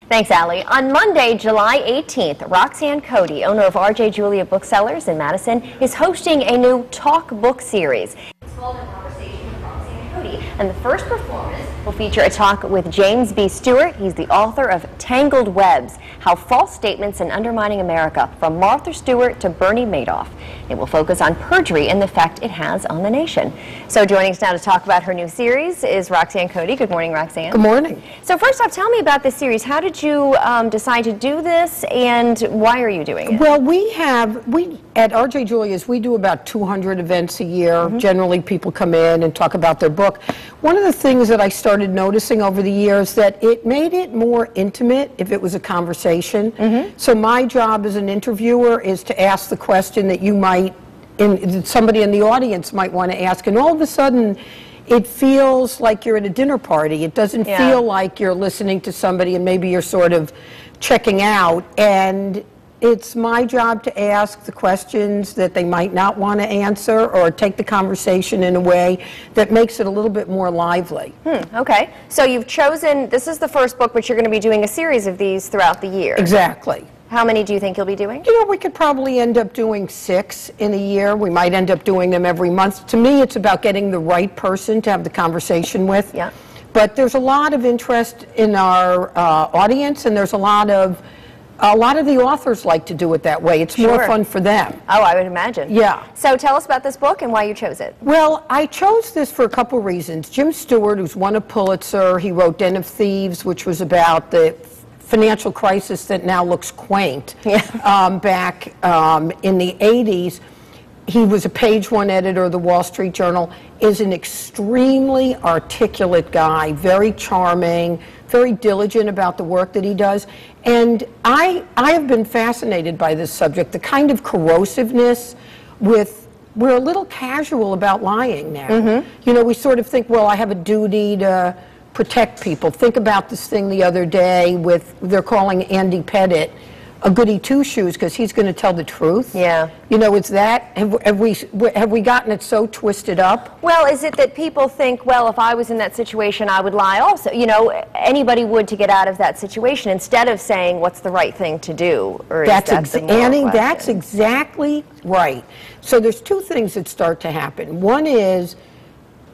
Thanks, Allie. On Monday, July 18th, Roxanne Coady, owner of R.J. Julia Booksellers in Madison, is hosting a new talk book series. It's called A Conversation with Roxanne Coady, and the first performance will feature a talk with James B. Stewart. He's the author of Tangled Webs, How False Statements and Undermining America, from Martha Stewart to Bernie Madoff. It will focus on perjury and the effect it has on the nation. So joining us now to talk about her new series is Roxanne Coady. Good morning, Roxanne. Good morning. So first off, tell me about this series. How did you decide to do this, and why are you doing it? Well, we at R.J. Julia's, we do about 200 events a year. Generally, people come in and talk about their book. One of the things that I started noticing over the years that it made it more intimate if it was a conversation. So my job as an interviewer is to ask the question that you might, somebody in the audience might want to ask, and all of a sudden it feels like you're at a dinner party. It doesn't feel like you're listening to somebody and maybe you're sort of checking out, and it's my job to ask the questions that they might not want to answer, or take the conversation in a way that makes it a little bit more lively. Okay. So you've chosen, this is the first book, but you're going to be doing a series of these throughout the year. Exactly. How many do you think you'll be doing? You know, we could probably end up doing 6 in a year. We might end up doing them every month. To me, it's about getting the right person to have the conversation with. Yeah. But there's a lot of interest in our audience, and there's a lot of the authors like to do it that way. It's more fun for them. Oh, I would imagine. Yeah. So tell us about this book and why you chose it. Well, I chose this for a couple reasons. Jim Stewart, who's won a Pulitzer, he wrote Den of Thieves, which was about the financial crisis that now looks quaint. Back in the 80s. He was a page 1 editor of the Wall Street Journal, is an extremely articulate guy, very charming, very diligent about the work that he does. And I have been fascinated by this subject, the kind of corrosiveness with, we're a little casual about lying now. You know, we sort of think, well, I have a duty to protect people. Think about this thing the other day with, they're calling Andy Pettit a goody two-shoes because he's going to tell the truth. Yeah. You know, it's that, have we gotten it so twisted up? Well, is it that people think, well, if I was in that situation, I would lie also? You know, anybody would to get out of that situation, instead of saying what's the right thing to do. Or Annie, that's exactly right. So there's 2 things that start to happen. One is,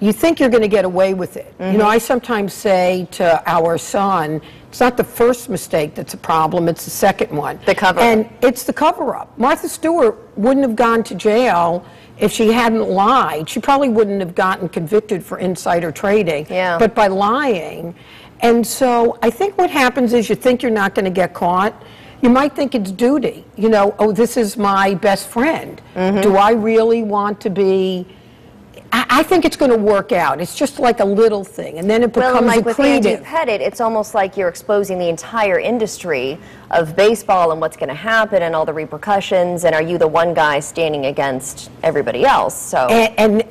you think you're going to get away with it. You know, I sometimes say to our son, it's not the first mistake that's a problem, it's the second one. The cover-up. And it's the cover-up. Martha Stewart wouldn't have gone to jail if she hadn't lied. She probably wouldn't have gotten convicted for insider trading, but by lying. And so I think what happens is you think you're not going to get caught. You might think it's duty. You know, oh, this is my best friend. Do I really want to be... I think it's going to work out. It's just like a little thing, and then it becomes like accretive. With Andy Pettit, it's almost like you're exposing the entire industry of baseball and what's going to happen and all the repercussions, and are you the one guy standing against everybody else? So, and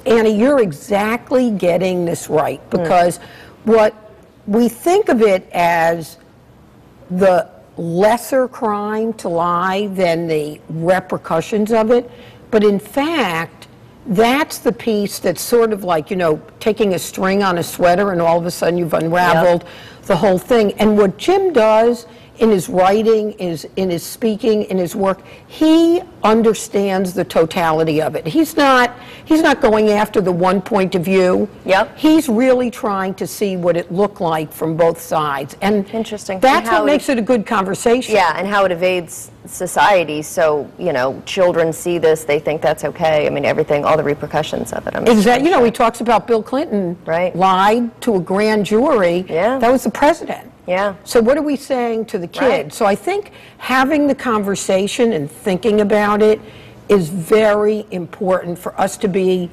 Annie, you're exactly getting this right, because what we think of it as the lesser crime to lie than the repercussions of it, but in fact, that's the piece that's sort of like, you know, taking a string on a sweater and all of a sudden you've unraveled the whole thing. And what Jim does in his writing, in his speaking, in his work, he understands the totality of it. He's not going after the one point of view. He's really trying to see what it looked like from both sides. And interesting. That's what makes it a good conversation. Yeah, and how it evades society. So, you know, children see this, they think that's okay. I mean, everything, all the repercussions of it. Exactly. You know, he talks about Bill Clinton lied to a grand jury. That was the president. So what are we saying to the kids? So I think having the conversation and thinking about it is very important for us to be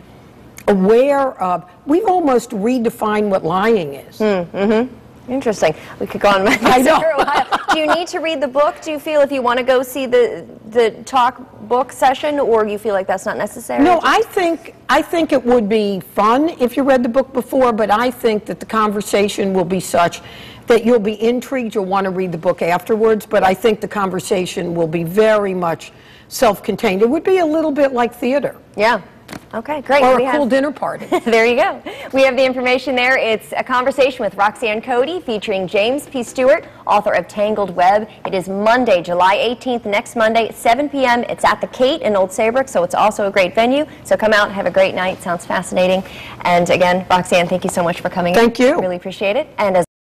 aware of. We've almost redefined what lying is. Interesting. We could go on with this for a while. Do you need to read the book? Do you feel if you want to go see the talk book session, or you feel like that's not necessary? No, I think it would be fun if you read the book before, but I think that the conversation will be such that you'll be intrigued, you'll want to read the book afterwards, but I think the conversation will be very much self-contained. It would be a little bit like theater. Okay, great. Or a cool dinner party. There you go. We have the information there. It's a conversation with Roxanne Coady featuring James P. Stewart, author of Tangled Web. It is Monday, July 18th, next Monday at 7 p.m. It's at the Kate in Old Saybrook, so it's also a great venue. So come out and have a great night. Sounds fascinating. And again, Roxanne, thank you so much for coming in. Thank you. Really appreciate it. And as